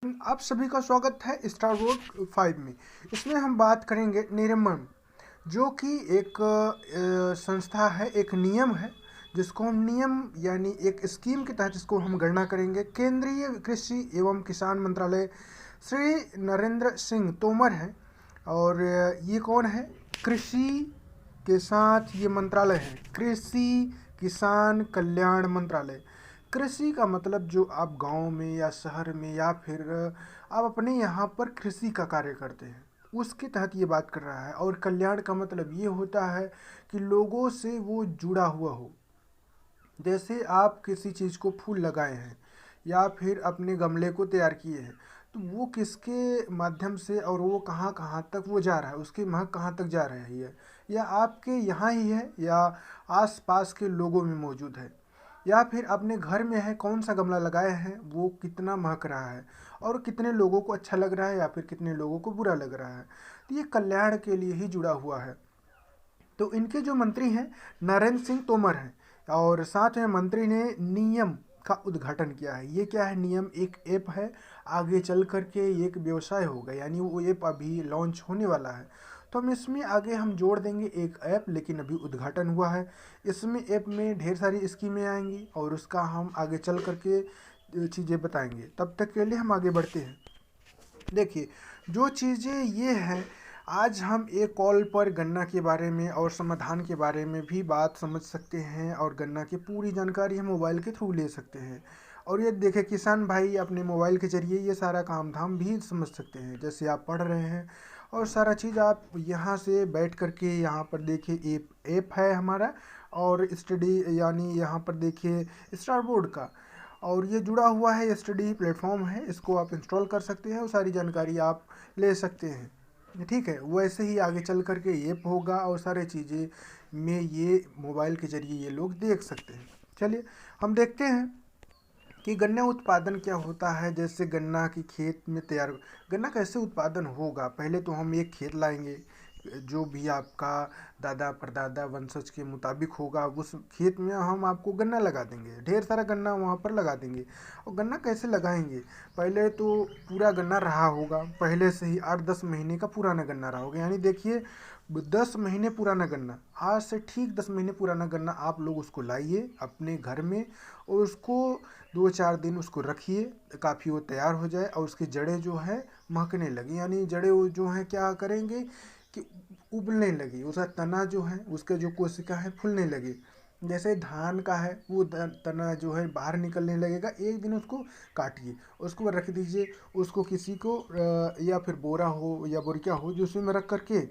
आप सभी का स्वागत है स्टार रोड 5 में। इसमें हम बात करेंगे निर्मम, जो कि एक संस्था है, एक नियम है जिसको हम नियम यानी एक स्कीम के तहत इसको हम गणना करेंगे। केंद्रीय कृषि एवं किसान मंत्रालय श्री नरेंद्र सिंह तोमर हैं और ये कौन है? कृषि के साथ ये मंत्रालय है, कृषि किसान कल्याण मंत्रालय। कृषि का मतलब जो आप गांव में या शहर में या फिर आप अपने यहाँ पर कृषि का कार्य करते हैं उसके तहत ये बात कर रहा है। और कल्याण का मतलब ये होता है कि लोगों से वो जुड़ा हुआ हो। जैसे आप किसी चीज़ को फूल लगाए हैं या फिर अपने गमले को तैयार किए हैं, तो वो किसके माध्यम से और वो कहाँ कहाँ तक वो जा रहा है, उसकी महक कहाँ तक जा रही है, या आपके यहाँ ही है या आस पास के लोगों में मौजूद है, या फिर अपने घर में है, कौन सा गमला लगाए हैं, वो कितना महक रहा है और कितने लोगों को अच्छा लग रहा है या फिर कितने लोगों को बुरा लग रहा है। तो ये कल्याण के लिए ही जुड़ा हुआ है। तो इनके जो मंत्री हैं नरेंद्र सिंह तोमर हैं और साथ में मंत्री ने नियम का उद्घाटन किया है। ये क्या है? नियम एक ऐप है, आगे चल करके एक व्यवसाय होगा, यानी वो ऐप अभी लॉन्च होने वाला है। तो हम इसमें आगे हम जोड़ देंगे एक ऐप, लेकिन अभी उद्घाटन हुआ है। इसमें ऐप में ढेर सारी स्कीमें आएंगी और उसका हम आगे चल करके चीज़ें बताएंगे। तब तक के लिए हम आगे बढ़ते हैं। देखिए, जो चीज़ें ये हैं, आज हम एक कॉल पर गन्ना के बारे में और समाधान के बारे में भी बात समझ सकते हैं और गन्ना की पूरी जानकारी हम मोबाइल के थ्रू ले सकते हैं। और ये देखें, किसान भाई अपने मोबाइल के ज़रिए ये सारा काम धाम भी समझ सकते हैं। जैसे आप पढ़ रहे हैं और सारा चीज़ आप यहाँ से बैठ कर के यहाँ पर देखिए, ऐप है हमारा और स्टडी यानी यहाँ पर देखिए स्टार बोर्ड का, और ये जुड़ा हुआ है, स्टडी प्लेटफॉर्म है, इसको आप इंस्टॉल कर सकते हैं और सारी जानकारी आप ले सकते हैं। ठीक है, वैसे ही आगे चल करके ये होगा और सारे चीज़ें में ये मोबाइल के ज़रिए ये लोग देख सकते हैं। चलिए हम देखते हैं कि गन्ना उत्पादन क्या होता है। जैसे गन्ना की खेत में तैयार गन्ना कैसे उत्पादन होगा। पहले तो हम एक खेत लाएंगे, जो भी आपका दादा परदादा वंशज के मुताबिक होगा, उस खेत में हम आपको गन्ना लगा देंगे, ढेर सारा गन्ना वहाँ पर लगा देंगे। और गन्ना कैसे लगाएंगे? पहले तो पूरा गन्ना रहा होगा, पहले से ही 8-10 महीने का पुराना गन्ना रहा होगा। यानी देखिए, 10 महीने पुराना गन्ना, आज से ठीक 10 महीने पुराना गन्ना आप लोग उसको लाइए अपने घर में और उसको 2-4 दिन उसको रखिए, काफ़ी वो तैयार हो जाए और उसकी जड़ें जो है महकने लगी, यानी जड़ें वो जो हैं क्या करेंगे कि उबलने लगी, उसका तना जो है, उसके जो कोशिका है फूलने लगी। जैसे धान का है, वो तना जो है बाहर निकलने लगेगा। एक दिन उसको काटिए, उसको रख दीजिए, उसको किसी को या फिर बोरा हो या बोरिया हो जो उसमें रख करके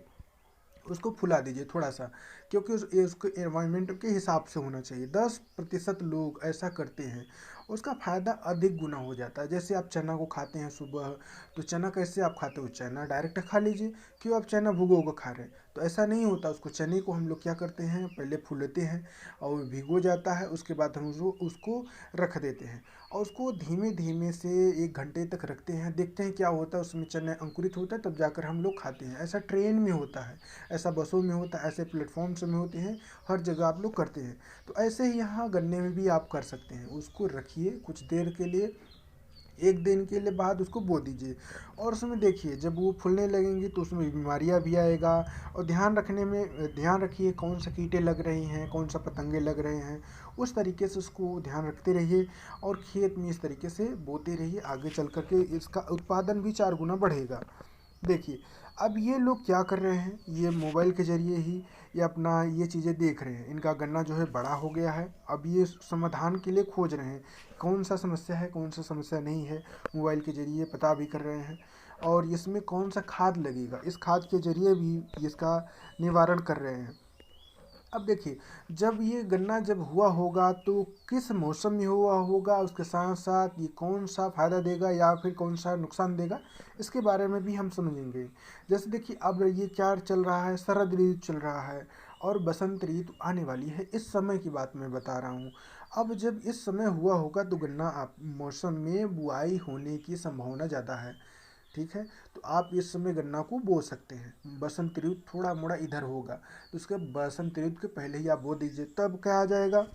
उसको फुला दीजिए थोड़ा सा, क्योंकि उसको एनवायरनमेंट के हिसाब से होना चाहिए। 10% लोग ऐसा करते हैं, उसका फ़ायदा अधिक गुना हो जाता है। जैसे आप चना को खाते हैं सुबह, तो चना कैसे आप खाते हो? चना डायरेक्ट खा लीजिए, क्यों आप चना भिगो कर खा रहे हैं? तो ऐसा नहीं होता। उसको चने को हम लोग क्या करते हैं, पहले फूलते हैं और भिगो जाता है, उसके बाद हम उसको रख देते हैं और उसको धीमे धीमे से 1 घंटे तक रखते हैं। देखते हैं क्या होता है, उसमें चना अंकुरित होता है, तब जाकर हम लोग खाते हैं। ऐसा ट्रेन में होता है, ऐसा बसों में होता है, ऐसे प्लेटफॉर्म्स में होते हैं, हर जगह आप लोग करते हैं। तो ऐसे ही यहाँ गन्ने में भी आप कर सकते हैं। उसको रखिए कुछ देर के लिए, 1 दिन के लिए, बाद उसको बो दीजिए और उसमें देखिए जब वो फूलने लगेंगी तो उसमें बीमारियाँ भी आएगा। और ध्यान रखिए कौन सा कीटे लग रहे हैं, कौन सा पतंगे लग रहे हैं, उस तरीके से उसको ध्यान रखते रहिए और खेत में इस तरीके से बोते रहिए। आगे चल करके इसका उत्पादन भी 4 गुना बढ़ेगा। देखिए, अब ये लोग क्या कर रहे हैं, ये मोबाइल के ज़रिए ही ये अपना ये चीज़ें देख रहे हैं। इनका गन्ना जो है बड़ा हो गया है, अब ये समाधान के लिए खोज रहे हैं, कौन सा समस्या है कौन सा समस्या नहीं है, मोबाइल के ज़रिए पता भी कर रहे हैं। और इसमें कौन सा खाद लगेगा, इस खाद के ज़रिए भी इसका निवारण कर रहे हैं। अब देखिए, जब ये गन्ना जब हुआ होगा तो किस मौसम में हुआ होगा, उसके साथ साथ ये कौन सा फ़ायदा देगा या फिर कौन सा नुकसान देगा, इसके बारे में भी हम समझेंगे। जैसे देखिए, अब ये क्या चल रहा है, शरद ऋतु चल रहा है और बसंत ऋतु आने वाली है। इस समय की बात मैं बता रहा हूँ। अब जब इस समय हुआ होगा तो गन्ना आप मौसम में बुआई होने की संभावना ज़्यादा है। ठीक है, तो आप इस समय गन्ना को बो सकते हैं। बसंत ऋतु थोड़ा मोड़ा इधर होगा, तो उसके बसंत ऋतु के पहले ही आप बो दीजिए। तब क्या आ जाएगा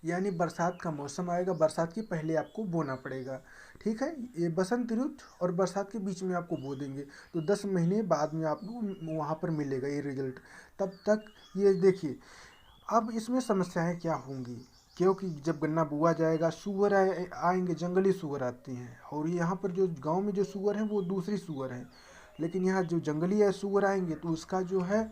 यानी बरसात का मौसम आएगा, बरसात के पहले आपको बोना पड़ेगा। ठीक है, ये बसंत ऋतु और बरसात के बीच में आपको बो देंगे, तो 10 महीने बाद में आपको वहाँ पर मिलेगा ये रिजल्ट। तब तक ये देखिए, अब इसमें समस्याएं क्या होंगी, क्योंकि जब गन्ना बुआ जाएगा सूअर आएंगे, जंगली सूअर आते हैं, और यहाँ पर जो गांव में जो सूअर हैं वो दूसरी सूअर हैं, लेकिन यहाँ जो जंगली है सूअर आएंगे तो उसका जो है,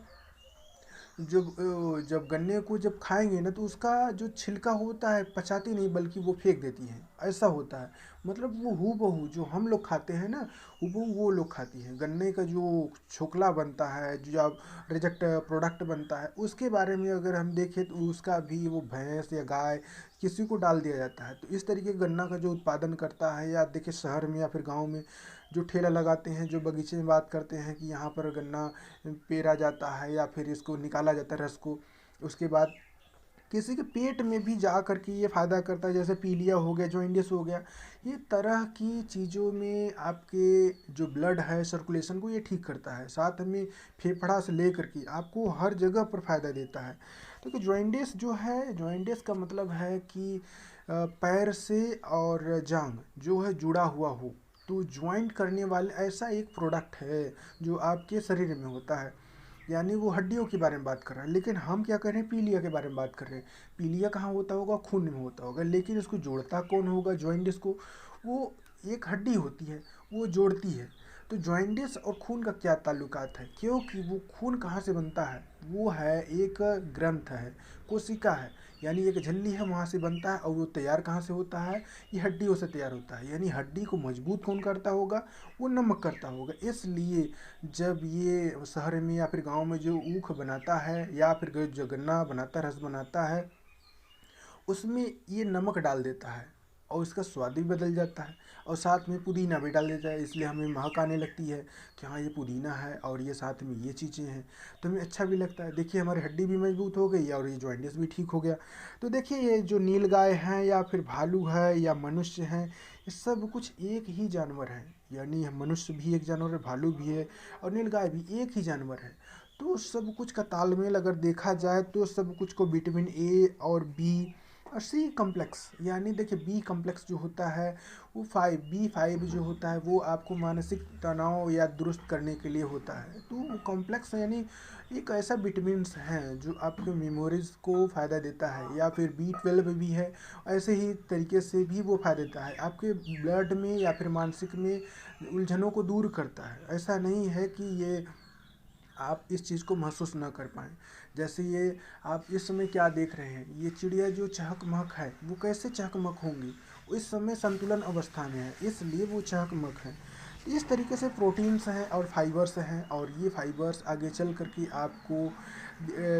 जब गन्ने को जब खाएंगे ना तो उसका जो छिलका होता है पचाती नहीं, बल्कि वो फेंक देती हैं, ऐसा होता है। मतलब वो हूबहू जो हम लोग खाते हैं ना, हूबहू वो लोग खाती हैं। गन्ने का जो छोकला बनता है, जो अब रिजेक्ट प्रोडक्ट बनता है, उसके बारे में अगर हम देखें तो उसका भी वो भैंस या गाय किसी को डाल दिया जाता है। तो इस तरीके गन्ना का जो उत्पादन करता है, या देखिए शहर में या फिर गाँव में जो ठेला लगाते हैं, जो बगीचे में बात करते हैं कि यहाँ पर गन्ना पेरा जाता है या फिर इसको निकाला जाता है रस को, उसके बाद किसी के पेट में भी जा कर के ये फ़ायदा करता है, जैसे पीलिया हो गया, जॉइंडिस हो गया। ये तरह की चीज़ों में आपके जो ब्लड है सर्कुलेशन को ये ठीक करता है, साथ में फेफड़ा से लेकर के आपको हर जगह पर फ़ायदा देता है। तो जॉइंडिस जो है, जॉइंडिस का मतलब है कि पैर से और जांग जो है जुड़ा हुआ हो, तो ज्वाइंट करने वाले ऐसा एक प्रोडक्ट है जो आपके शरीर में होता है। यानी वो हड्डियों के बारे में बात कर रहा है, लेकिन हम क्या कर रहे हैं, पीलिया के बारे में बात कर रहे हैं। पीलिया कहाँ होता होगा, खून में होता होगा, लेकिन इसको जोड़ता कौन होगा, जॉइंटिस को। वो एक हड्डी होती है, वो जोड़ती है। तो जॉइंटिस और खून का क्या ताल्लुकात है, क्योंकि वो खून कहाँ से बनता है, वो है एक ग्रंथ है, कोशिका है, यानी एक झिल्ली है, वहाँ से बनता है। और वो तैयार कहाँ से होता है, ये हड्डियों से तैयार होता है। यानी हड्डी को मजबूत कौन करता होगा, वो नमक करता होगा। इसलिए जब ये शहर में या फिर गांव में जो ऊख बनाता है या फिर जो गन्ना बनाता है, रस बनाता है, उसमें ये नमक डाल देता है और इसका स्वाद भी बदल जाता है। और साथ में पुदीना भी डाल देता है, इसलिए हमें महक आने लगती है कि हाँ ये पुदीना है और ये साथ में ये चीज़ें हैं, तो हमें अच्छा भी लगता है। देखिए हमारी हड्डी भी मजबूत हो गई और ये जॉइंटिस भी ठीक हो गया। तो देखिए ये जो नीलगाय हैं या फिर भालू है या मनुष्य हैं, ये सब कुछ एक ही जानवर है। यानी मनुष्य भी एक जानवर है, भालू भी है और नीलगाय भी एक ही जानवर है। तो सब कुछ का तालमेल अगर देखा जाए तो सब कुछ को विटामिन ए और बी और सी कम्प्लेक्स, यानी देखिए बी कम्प्लेक्स जो होता है वो 5B5 जो होता है वो आपको मानसिक तनाव या दुरुस्त करने के लिए होता है। तो वो कॉम्प्लेक्स यानी एक ऐसा विटामिन्स हैं जो आपके मेमोरीज को फ़ायदा देता है। या फिर B12 भी है, ऐसे ही तरीके से भी वो फ़ायदा देता है, आपके ब्लड में या फिर मानसिक में उलझनों को दूर करता है। ऐसा नहीं है कि ये आप इस चीज़ को महसूस ना कर पाएँ। जैसे ये आप इस समय क्या देख रहे हैं, ये चिड़िया जो चहक-महक है, वो कैसे चहक-महक होंगी? वो इस समय संतुलन अवस्था में है, इसलिए वो चहक-महक है। तो इस तरीके से प्रोटीन्स हैं और फाइबर्स हैं, और ये फाइबर्स आगे चल कर के आपको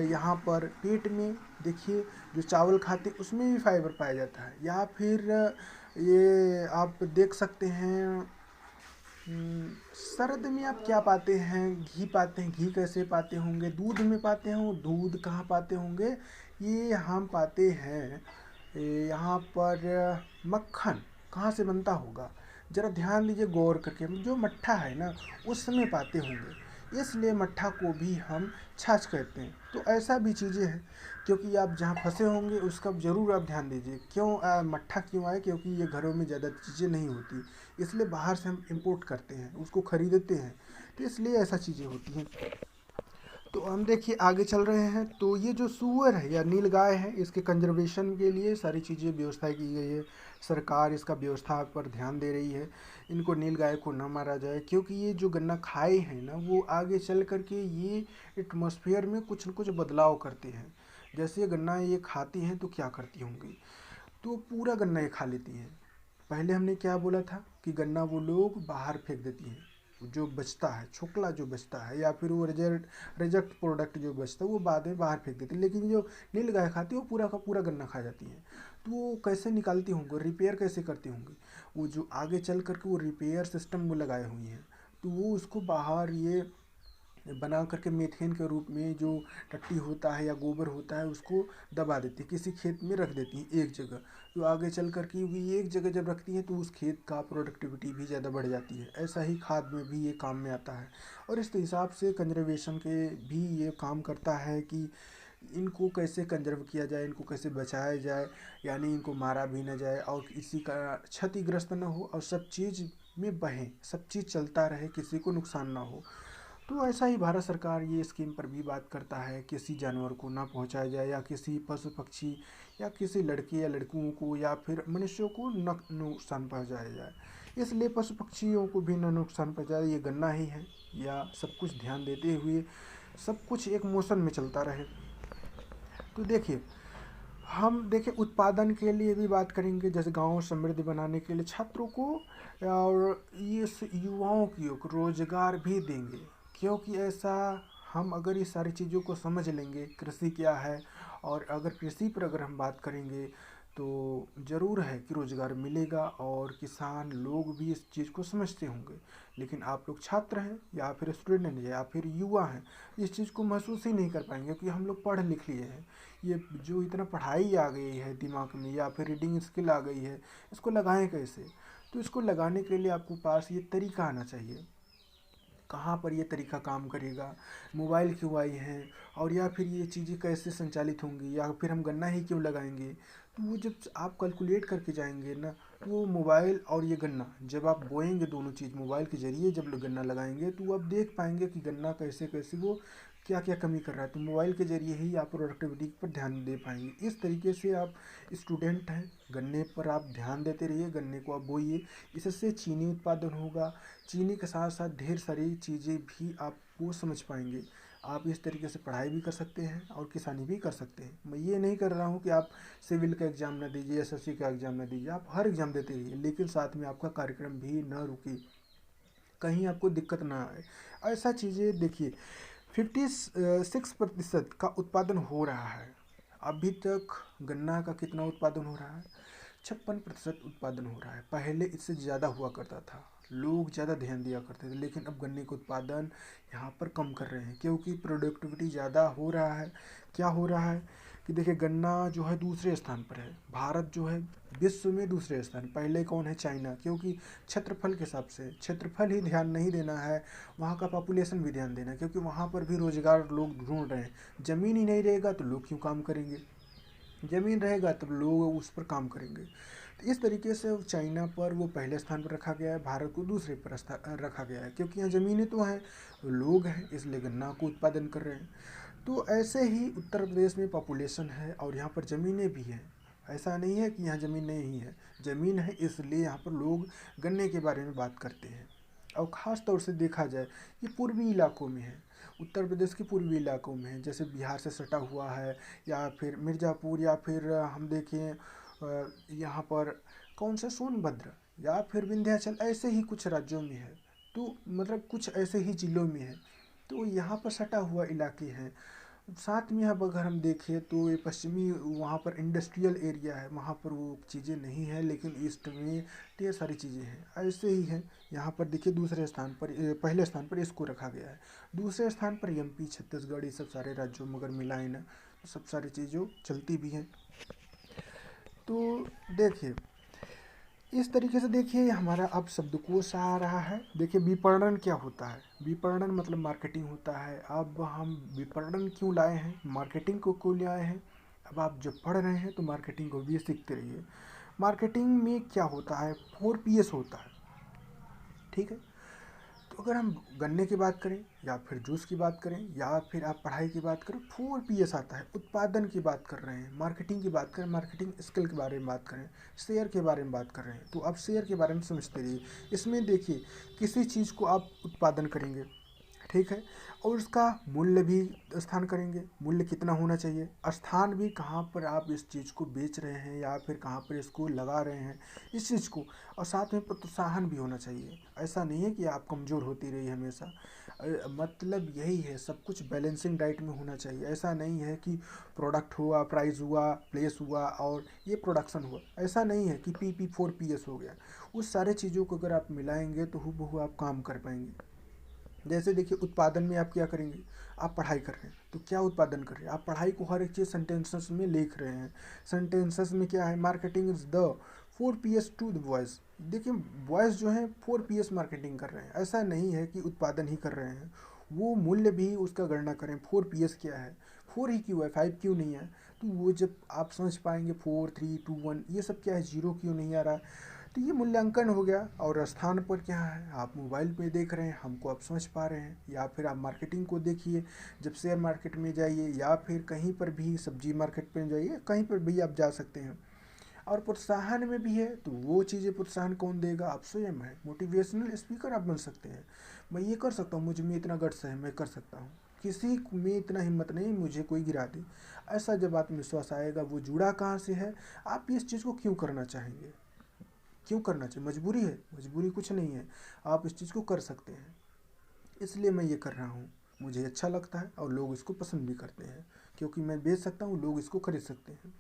यहाँ पर पेट में देखिए जो चावल खाते उसमें भी फाइबर पाया जाता है। या फिर ये आप देख सकते हैं, शरद में आप क्या पाते हैं, घी पाते हैं। घी कैसे पाते होंगे, दूध में पाते हों, दूध कहाँ पाते होंगे, ये हम पाते हैं यहाँ पर मक्खन कहाँ से बनता होगा, ज़रा ध्यान दीजिए गौर करके, जो मट्ठा है ना उसमें पाते होंगे, इसलिए मट्ठा को भी हम छाछ कहते हैं। तो ऐसा भी चीज़ें हैं, क्योंकि आप जहाँ फंसे होंगे उसका ज़रूर आप ध्यान दीजिए। क्यों मट्ठा क्यों आए, क्योंकि ये घरों में ज़्यादा चीज़ें नहीं होती, इसलिए बाहर से हम इंपोर्ट करते हैं, उसको खरीदते हैं, तो इसलिए ऐसा चीज़ें होती हैं। तो हम देखिए आगे चल रहे हैं, तो ये जो सूअर है या नीलगाय है, इसके कंजर्वेशन के लिए सारी चीज़ें व्यवस्था की गई है। सरकार इसका व्यवस्था पर ध्यान दे रही है, इनको नीलगाय को ना मारा जाए, क्योंकि ये जो गन्ना खाए हैं ना वो आगे चल कर के ये एटमॉस्फेयर में कुछ न कुछ बदलाव करते हैं। जैसे ये गन्ना ये खाती हैं तो क्या करती होंगी, तो पूरा गन्ना ये खा लेती हैं। पहले हमने क्या बोला था कि गन्ना वो लोग बाहर फेंक देती हैं, जो बचता है छोकला जो बचता है या फिर वो रिजेक्ट प्रोडक्ट जो बचता है वो बाद में बाहर फेंक देती है। लेकिन जो नीलगाय खाती है वो पूरा का पूरा गन्ना खा जाती है। तो वो कैसे निकालती होंगी, रिपेयर कैसे करती होंगी, वो जो आगे चल करके वो रिपेयर सिस्टम वो लगाए हुई हैं, तो वो उसको बाहर ये बना करके मीथेन के रूप में जो टट्टी होता है या गोबर होता है उसको दबा देती है, किसी खेत में रख देती है एक जगह। तो आगे चल कर के भी एक जगह जब रखती हैं तो उस खेत का प्रोडक्टिविटी भी ज़्यादा बढ़ जाती है। ऐसा ही खाद में भी ये काम में आता है, और इस हिसाब से कंजर्वेशन के भी ये काम करता है कि इनको कैसे कंजर्व किया जाए, इनको कैसे बचाया जाए, यानी इनको मारा भी ना जाए और किसी का क्षतिग्रस्त ना हो और सब चीज़ में बहें, सब चीज़ चलता रहे, किसी को नुकसान ना हो। तो ऐसा ही भारत सरकार ये स्कीम पर भी बात करता है, किसी जानवर को ना पहुंचाया जाए या किसी पशु पक्षी या किसी लड़के या लड़कियों को या फिर मनुष्यों को न नुकसान पहुंचाया जाए। इसलिए पशु पक्षियों को भी न नुकसान पहुंचाए, ये गन्ना ही है या सब कुछ ध्यान देते हुए सब कुछ एक मोशन में चलता रहे। तो देखिए, हम देखिए उत्पादन के लिए भी बात करेंगे, जैसे गांव समृद्धि बनाने के लिए छात्रों को और ये युवाओं को रोजगार भी देंगे, क्योंकि ऐसा हम अगर ये सारी चीज़ों को समझ लेंगे, कृषि क्या है, और अगर कृषि पर अगर हम बात करेंगे तो ज़रूर है कि रोज़गार मिलेगा और किसान लोग भी इस चीज़ को समझते होंगे। लेकिन आप लोग छात्र हैं या फिर स्टूडेंट हैं या फिर युवा हैं, इस चीज़ को महसूस ही नहीं कर पाएंगे, क्योंकि हम लोग पढ़ लिख लिए हैं। ये जो इतना पढ़ाई आ गई है दिमाग में या फिर रीडिंग स्किल आ गई है, इसको लगाएं कैसे? तो इसको लगाने के लिए आपको पास ये तरीका आना चाहिए। कहाँ पर ये तरीका काम करेगा, मोबाइल क्यों आई हैं, और या फिर ये चीज़ें कैसे संचालित होंगी, या फिर हम गन्ना ही क्यों लगाएंगे। तो वो जब आप कैलकुलेट करके जाएंगे ना, तो वो मोबाइल और ये गन्ना जब आप बोएंगे, दोनों चीज़ मोबाइल के ज़रिए जब गन्ना लगाएंगे तो आप देख पाएंगे कि गन्ना कैसे कैसे वो क्या क्या कमी कर रहा है। तो मोबाइल के ज़रिए ही आप प्रोडक्टिविटी पर ध्यान दे पाएंगे। इस तरीके से आप स्टूडेंट हैं, गन्ने पर आप ध्यान देते रहिए, गन्ने को आप बोइए, इससे चीनी उत्पादन होगा। चीनी के साथ साथ ढेर सारी चीज़ें भी आप वो समझ पाएंगे। आप इस तरीके से पढ़ाई भी कर सकते हैं और किसानी भी कर सकते हैं। मैं ये नहीं कर रहा हूँ कि आप सिविल का एग्ज़ाम ना दीजिए, एसएससी का एग्ज़ाम ना दीजिए, आप हर एग्ज़ाम देते रहिए, लेकिन साथ में आपका कार्यक्रम भी ना रुके, कहीं आपको दिक्कत ना आए। ऐसा चीज़ें देखिए, 56% का उत्पादन हो रहा है। अभी तक गन्ना का कितना उत्पादन हो रहा है? 56% उत्पादन हो रहा है। पहले इससे ज़्यादा हुआ करता था, लोग ज़्यादा ध्यान दिया करते थे, लेकिन अब गन्ने का उत्पादन यहाँ पर कम कर रहे हैं, क्योंकि प्रोडक्टिविटी ज़्यादा हो रहा है। क्या हो रहा है कि देखिए, गन्ना जो है दूसरे स्थान पर है, भारत जो है विश्व में दूसरे स्थान, पहले कौन है? चाइना, क्योंकि क्षेत्रफल के हिसाब से, क्षेत्रफल ही ध्यान नहीं देना है, वहाँ का पॉपुलेशन भी ध्यान देना है, क्योंकि वहाँ पर भी रोज़गार लोग ढूंढ रहे हैं। ज़मीन ही नहीं रहेगा तो लोग क्यों काम करेंगे, ज़मीन रहेगा तब लोग उस पर काम करेंगे। तो इस तरीके से चाइना पर वो पहले स्थान पर रखा गया है, भारत को दूसरे पर रखा गया है, क्योंकि यहाँ ज़मीनें तो हैं, लोग हैं, इसलिए गन्ना को उत्पादन कर रहे हैं। तो ऐसे ही उत्तर प्रदेश में पॉपुलेशन है और यहाँ पर ज़मीनें भी हैं। ऐसा नहीं है कि यहाँ ज़मीन नहीं है, ज़मीन है, इसलिए यहाँ पर लोग गन्ने के बारे में बात करते हैं। और ख़ास तौर से देखा जाए, ये पूर्वी इलाकों में है, उत्तर प्रदेश के पूर्वी इलाकों में है, जैसे बिहार से सटा हुआ है, या फिर मिर्ज़ापुर, या फिर हम देखें यहाँ पर कौन सा सोनभद्र, या फिर विंध्याचल, ऐसे ही कुछ राज्यों में है। तो मतलब कुछ ऐसे ही ज़िलों में है, तो यहाँ पर सटा हुआ इलाके हैं। साथ में अब अगर हम देखें तो ये पश्चिमी, वहाँ पर इंडस्ट्रियल एरिया है, वहाँ पर वो चीज़ें नहीं है, लेकिन ईस्ट में ढेर सारी चीज़ें हैं। ऐसे ही है, यहाँ पर देखिए दूसरे स्थान पर, पहले स्थान पर इसको रखा गया है, दूसरे स्थान पर एमपी, छत्तीसगढ़, ये सब सारे राज्यों में अगर मिलाए ना तो सब सारी चीज़ों चलती भी हैं। तो देखिए, इस तरीके से देखिए हमारा अब शब्दकोश आ रहा है। देखिए, विपणन क्या होता है? विपणन मतलब मार्केटिंग होता है। अब हम विपणन क्यों लाए हैं, मार्केटिंग को क्यों लाए हैं? अब आप जब पढ़ रहे हैं तो मार्केटिंग को भी सीखते रहिए। मार्केटिंग में क्या होता है? 4 Ps होता है, ठीक है। तो अगर हम गन्ने की बात करें या फिर जूस की बात करें या फिर आप पढ़ाई की बात करें, 4 Ps आता है। उत्पादन की बात कर रहे हैं, मार्केटिंग की बात करें, मार्केटिंग स्किल के बारे में बात करें, शेयर के बारे में बात कर रहे हैं, तो आप शेयर के बारे में समझते रहिए। इसमें देखिए, किसी चीज़ को आप उत्पादन करेंगे, ठीक है, और उसका मूल्य भी स्थान करेंगे, मूल्य कितना होना चाहिए, स्थान भी कहाँ पर आप इस चीज़ को बेच रहे हैं या फिर कहाँ पर इसको लगा रहे हैं इस चीज़ को, और साथ में प्रोत्साहन भी होना चाहिए। ऐसा नहीं है कि आप कमज़ोर होती रही हमेशा, मतलब यही है, सब कुछ बैलेंसिंग डाइट में होना चाहिए। ऐसा नहीं है कि प्रोडक्ट हुआ, प्राइस हुआ, प्लेस हुआ और ये प्रोडक्शन हुआ, ऐसा नहीं है कि पी 4 PS हो गया। उस सारे चीज़ों को अगर आप मिलाएंगे तो हूबहू आप काम कर पाएंगे। जैसे देखिए, उत्पादन में आप क्या करेंगे, आप पढ़ाई कर रहे हैं तो क्या उत्पादन कर रहे हैं, आप पढ़ाई को हर एक चीज़ सेंटेंसेस में लिख रहे हैं। सेंटेंसेस में क्या है, marketing is the 4 PS to the voice. देखिए, वॉइस जो है 4 PS मार्केटिंग कर रहे हैं, ऐसा नहीं है कि उत्पादन ही कर रहे हैं, वो मूल्य भी उसका गणना करें, 4 PS क्या है, 4 ही क्यों है, 5 क्यों नहीं है। तो वो जब आप समझ पाएंगे 4 3 2 1 ये सब क्या है, 0 क्यों नहीं आ रहा है, तो ये मूल्यांकन हो गया। और स्थान पर क्या है, आप मोबाइल पे देख रहे हैं, हमको आप समझ पा रहे हैं, या फिर आप मार्केटिंग को देखिए, जब शेयर मार्केट में जाइए या फिर कहीं पर भी सब्जी मार्केट पे जाइए, कहीं पर भी आप जा सकते हैं। और प्रोत्साहन में भी है, तो वो चीज़ें प्रोत्साहन कौन देगा, आप स्वयं है। मोटिवेशनल स्पीकर आप बन सकते हैं, मैं ये कर सकता हूँ, मुझ में इतना गट्स है, मैं कर सकता हूँ, किसी में इतना हिम्मत नहीं मुझे कोई गिरा दे। ऐसा जब आत्मविश्वास आएगा, वो जुड़ा कहाँ से है, आप इस चीज़ को क्यों करना चाहेंगे, क्यों करना चाहिए, मजबूरी है, मजबूरी कुछ नहीं है, आप इस चीज़ को कर सकते हैं। इसलिए मैं ये कर रहा हूँ, मुझे अच्छा लगता है और लोग इसको पसंद भी करते हैं, क्योंकि मैं बेच सकता हूँ, लोग इसको खरीद सकते हैं।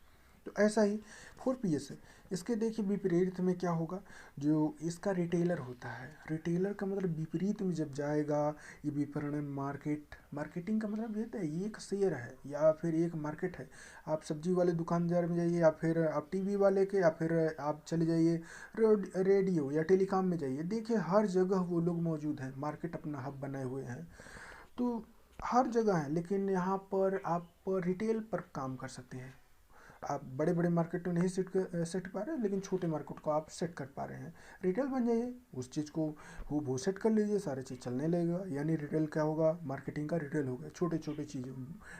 तो ऐसा ही 4 PS है। इसके देखिए विपरीत में क्या होगा, जो इसका रिटेलर होता है, रिटेलर का मतलब विपरीत में जब जाएगा, ये विपणन मार्केट, मार्केटिंग का मतलब ये होता है, ये एक शेयर है या फिर एक मार्केट है। आप सब्जी वाले दुकानदार में जाइए, या फिर आप टीवी वाले के, या फिर आप चले जाइए रेडियो या टेलीकॉम में जाइए, देखिए हर जगह वो लोग मौजूद हैं, मार्केट अपना हब बनाए हुए हैं। तो हर जगह है, लेकिन यहाँ पर आप रिटेल पर काम कर सकते हैं। आप बड़े बड़े मार्केट में नहीं सेट पा रहे, लेकिन छोटे मार्केट को आप सेट कर पा रहे हैं, रिटेल बन जाइए, उस चीज़ को वो सेट कर लीजिए, सारी चीज़ चलने लगेगा। यानी रिटेल क्या होगा, मार्केटिंग का रिटेल हो गया, छोटे छोटे चीज़ें,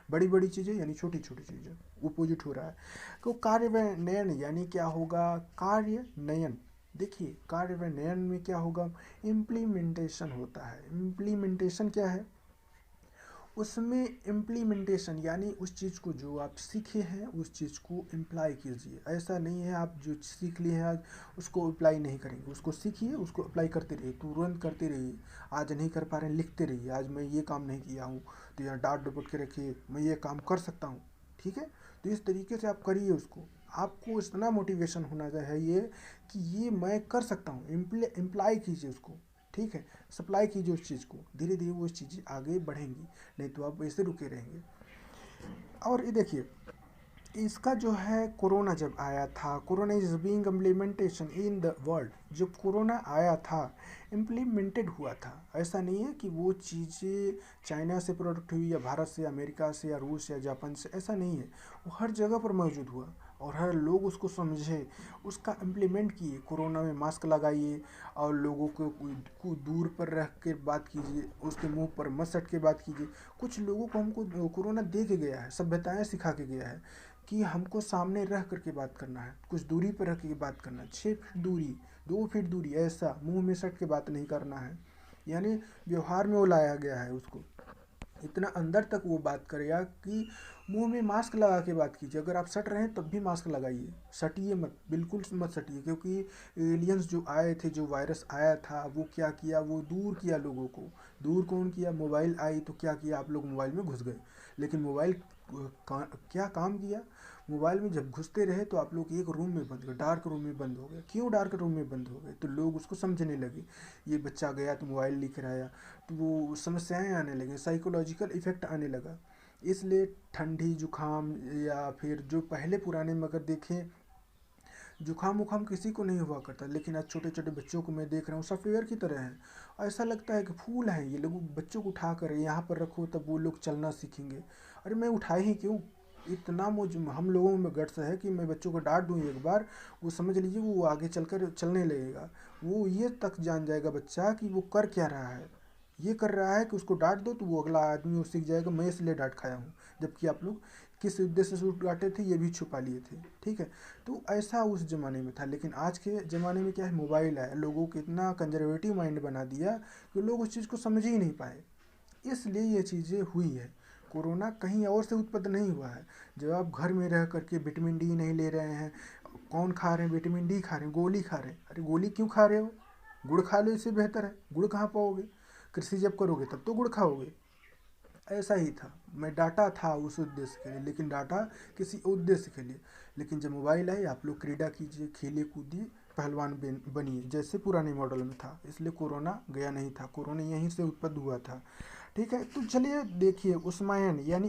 बड़ी बड़ी चीज़ें यानी छोटी छोटी चीज़ें, अपोजिट हो रहा है। तो कार्यान्वयन यानी क्या होगा, कार्यान्वयन, देखिए कार्यान्वयन में क्या होगा, इम्प्लीमेंटेशन होता है। इम्प्लीमेंटेशन क्या है, उसमें इम्प्लीमेंटेशन यानी उस चीज़ को जो आप सीखे हैं उस चीज़ को इम्प्लाई कीजिए। ऐसा नहीं है आप जो सीख लिए हैं आज उसको अप्लाई नहीं करेंगे, उसको सीखिए, उसको अप्लाई करते रहिए, तुरंत करते रहिए। आज नहीं कर पा रहे हैं, लिखते रहिए, आज मैं ये काम नहीं किया हूँ तो यहाँ डाट डुबट के रखिए, मैं ये काम कर सकता हूँ, ठीक है। तो इस तरीके से आप करिए उसको, आपको इतना मोटिवेशन होना चाहिए कि ये मैं कर सकता हूँ, इम्प्लाई कीजिए उसको, ठीक है। सप्लाई कीजिए उस चीज़ को, धीरे धीरे वो चीज़ें आगे बढ़ेंगी, नहीं तो आप ऐसे रुके रहेंगे। और ये देखिए, इसका जो है कोरोना जब आया था, corona is being implementation in the world, जब कोरोना आया था इम्प्लीमेंटेड हुआ था। ऐसा नहीं है कि वो चीज़ें चाइना से प्रोडक्ट हुई या भारत से, अमेरिका से या रूस या जापान से, ऐसा नहीं है, वो हर जगह पर मौजूद हुआ और हर लोग उसको समझे, उसका इम्प्लीमेंट किए। कोरोना में मास्क लगाइए और लोगों को दूर पर रख के बात कीजिए, उसके मुंह पर मत सट के बात कीजिए। कुछ लोगों को हमको कोरोना दे के गया है, सभ्यताएं सिखा के गया है कि हमको सामने रह करके बात करना है, कुछ दूरी पर रख के बात करना है, 6 फीट दूरी, 2 फीट दूरी, ऐसा मुंह में सट के बात नहीं करना है। यानी व्यवहार में वो लाया गया है उसको, इतना अंदर तक वो बात करेगा कि मुंह में मास्क लगा के बात कीजिए। अगर आप सट रहे हैं तब भी मास्क लगाइए, सटिए मत, बिल्कुल मत सटिए, क्योंकि एलियंस जो आए थे, जो वायरस आया था, वो क्या किया, वो दूर किया लोगों को। दूर कौन किया, मोबाइल आई तो क्या किया, आप लोग मोबाइल में घुस गए। लेकिन मोबाइल क्या काम किया, मोबाइल में जब घुसते रहे तो आप लोग एक रूम में बंद गए, डार्क रूम में बंद हो गए। क्यों डार्क रूम में बंद हो गए, तो लोग उसको समझने लगे, ये बच्चा गया तो मोबाइल लेकर आया, तो वो समस्याएं आने लगी, साइकोलॉजिकल इफेक्ट आने लगा। इसलिए ठंडी जुकाम, या फिर जो पहले पुराने में अगर देखें, जुकाम उखाम किसी को नहीं हुआ करता, लेकिन आज छोटे छोटे बच्चों को मैं देख रहा हूँ सॉफ्टवेयर की तरह है। ऐसा लगता है कि फूल हैं ये लोग, बच्चों को उठा कर यहाँ पर रखो तब वो लोग चलना सीखेंगे। अरे मैं उठाए ही क्यों, इतना मुझ हम लोगों में गट्स है कि मैं बच्चों को डांट दूँ एक बार, वो समझ लीजिए वो आगे चलकर चलने लगेगा। वो ये तक जान जाएगा बच्चा कि वो कर क्या रहा है, ये कर रहा है कि उसको डांट दो तो वो अगला आदमी वो सीख जाएगा, मैं इसलिए डांट खाया हूँ, जबकि आप लोग किस उद्देश्य से डांटे थे ये भी छुपा लिए थे, ठीक है। तो ऐसा उस ज़माने में था, लेकिन आज के ज़माने में क्या है, मोबाइल है, लोगों को इतना कंजर्वेटिव माइंड बना दिया कि लोग उस चीज़ को समझ ही नहीं पाए, इसलिए ये चीज़ें हुई है। कोरोना कहीं और से उत्पन्न नहीं हुआ है। जब आप घर में रह करके विटामिन डी नहीं ले रहे हैं, कौन खा रहे हैं, विटामिन डी खा रहे हैं, गोली खा रहे हैं। अरे गोली क्यों खा रहे हो, गुड़ खा लो, इससे बेहतर है। गुड़ कहाँ पाओगे, कृषि जब करोगे तब तो गुड़ खाओगे। ऐसा ही था, मैं डाटा था उस उद्देश्य के लिए, लेकिन डाटा किसी उद्देश्य के लिए। लेकिन जब मोबाइल आए, आप लोग क्रीड़ा कीजिए, खेलिए कूदिए, पहलवान बनिए, जैसे पुराने मॉडल में था। इसलिए कोरोना गया नहीं था, कोरोना यहीं से उत्पन्न हुआ था, ठीक है। तो चलिए देखिए, उष्मायन यानी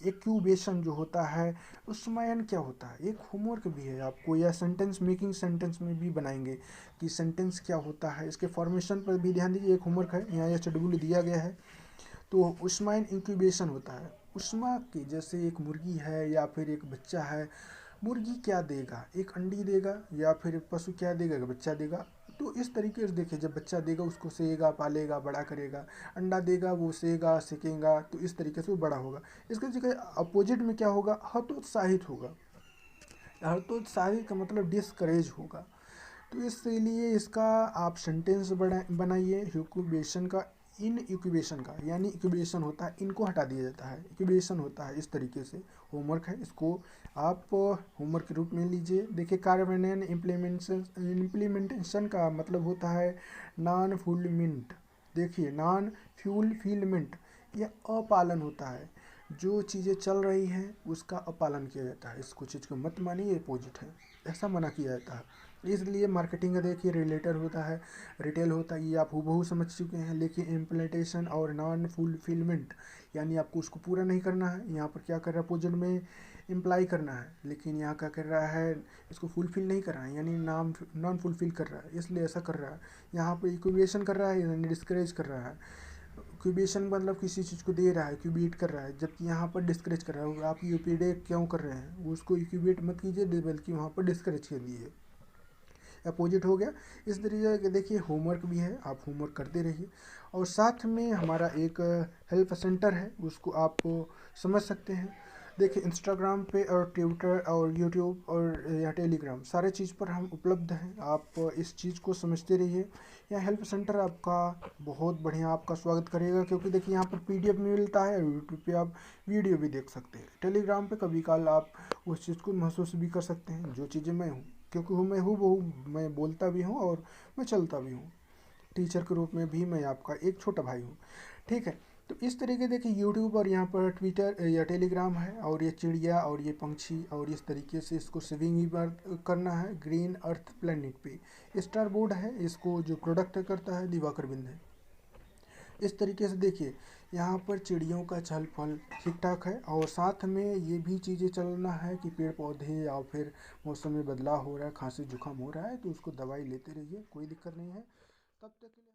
एक्यूबेशन जो होता है, उष्मायन क्या होता है, एक होमवर्क भी है आपको, या सेंटेंस मेकिंग सेंटेंस में भी बनाएंगे कि सेंटेंस क्या होता है, इसके फॉर्मेशन पर भी ध्यान दीजिए, एक होमवर्क है, यहाँ यह शेड्यूल दिया गया है। तो उस्माइन इंक्यूबेशन होता है। उस्मा की जैसे एक मुर्गी है या फिर एक बच्चा है, मुर्गी क्या देगा, एक अंडी देगा, या फिर पशु क्या देगा, बच्चा देगा। तो इस तरीके से देखिए, जब बच्चा देगा उसको सेगा, पालेगा, बड़ा करेगा, अंडा देगा वो सेगा, सेकेगा, तो इस तरीके से वो बड़ा होगा। इसके जगह अपोजिट में क्या होगा, हतोत्साहित होगा। हतोत्साहित का मतलब डिस्करेज होगा। तो इसलिए इसका आप सेंटेंस बनाइए। इंक्यूबेशन का, इन इंक्यूबेशन का, यानी इंक्यूबेशन होता है, इनको हटा दिया जाता है, इंक्यूबेशन होता है, इस तरीके से। होमवर्क है, इसको आप होमवर्क के रूप में लीजिए। देखिए, कार्यान्वयन इम्प्लीमेंटेशन का मतलब होता है नॉन फुलमिंट। देखिए, नॉन फुलफिलमेंट, यह अपालन होता है। जो चीज़ें चल रही हैं उसका अपालन किया जाता है। इसको चीज़ को मत मानिए, ये अपोजिट है, ऐसा मना किया जाता है। इसलिए मार्केटिंग का देखिए रिलेटर होता है, रिटेल होता है, ये आप हूबहू समझ चुके हैं। लेकिन इम्प्लीमेंटेशन और नॉन फुलफिलमेंट, यानी आपको उसको पूरा नहीं करना है। यहाँ पर क्या कर रहा है, अपोजिट में इम्प्लाई करना है, लेकिन यहाँ क्या कर रहा है, इसको फुलफिल नहीं कर रहा है, यानी नॉन फुलफिल कर रहा है, इसलिए ऐसा कर रहा है। यहाँ पर इक्वेशन कर रहा है, यानी डिस्करेज कर रहा है। क्यूबेशन मतलब किसी चीज़ को दे रहा है, क्यूबेट कर रहा है, जबकि यहाँ पर डिस्करेज कर रहा है। आप यूपीडे क्यों कर रहे हैं, उसको क्यूबेट मत कीजिए, बल्कि वहाँ पर डिस्करेज कीजिए। अपोजिट हो गया। इस तरीके के देखिए होमवर्क भी है, आप होमवर्क करते रहिए। और साथ में हमारा एक हेल्प सेंटर है, उसको आप समझ सकते हैं। देखिए, इंस्टाग्राम पे और ट्विटर और यूट्यूब और या टेलीग्राम, सारे चीज़ पर हम उपलब्ध हैं। आप इस चीज़ को समझते रहिए। यह हेल्प सेंटर आपका बहुत बढ़िया आपका स्वागत करेगा, क्योंकि देखिए यहाँ पर पीडीएफ मिलता है, यूट्यूब पे आप वीडियो भी देख सकते हैं। टेलीग्राम पे कभी काल आप उस चीज़ को महसूस भी कर सकते हैं, जो चीज़ें मैं हूँ, क्योंकि मैं हूँ वो, मैं बोलता भी हूँ और मैं चलता भी हूँ। टीचर के रूप में भी मैं आपका एक छोटा भाई हूँ, ठीक है। तो इस तरीके देखिए यूट्यूब और यहाँ पर ट्विटर या टेलीग्राम है, और ये चिड़िया और ये पंछी, और इस तरीके से इसको सेविंग भी करना है ग्रीन अर्थ प्लेनेट पे। स्टार बोर्ड है, इसको जो प्रोडक्ट करता है दिवाकर बिंद है। इस तरीके से देखिए यहाँ पर चिड़ियों का चहल पहल ठीक ठाक है, और साथ में ये भी चीज़ें चलना है कि पेड़ पौधे या फिर मौसम में बदलाव हो रहा है, खांसी जुकाम हो रहा है, तो उसको दवाई लेते रहिए, कोई दिक्कत नहीं है। तब तक के लिए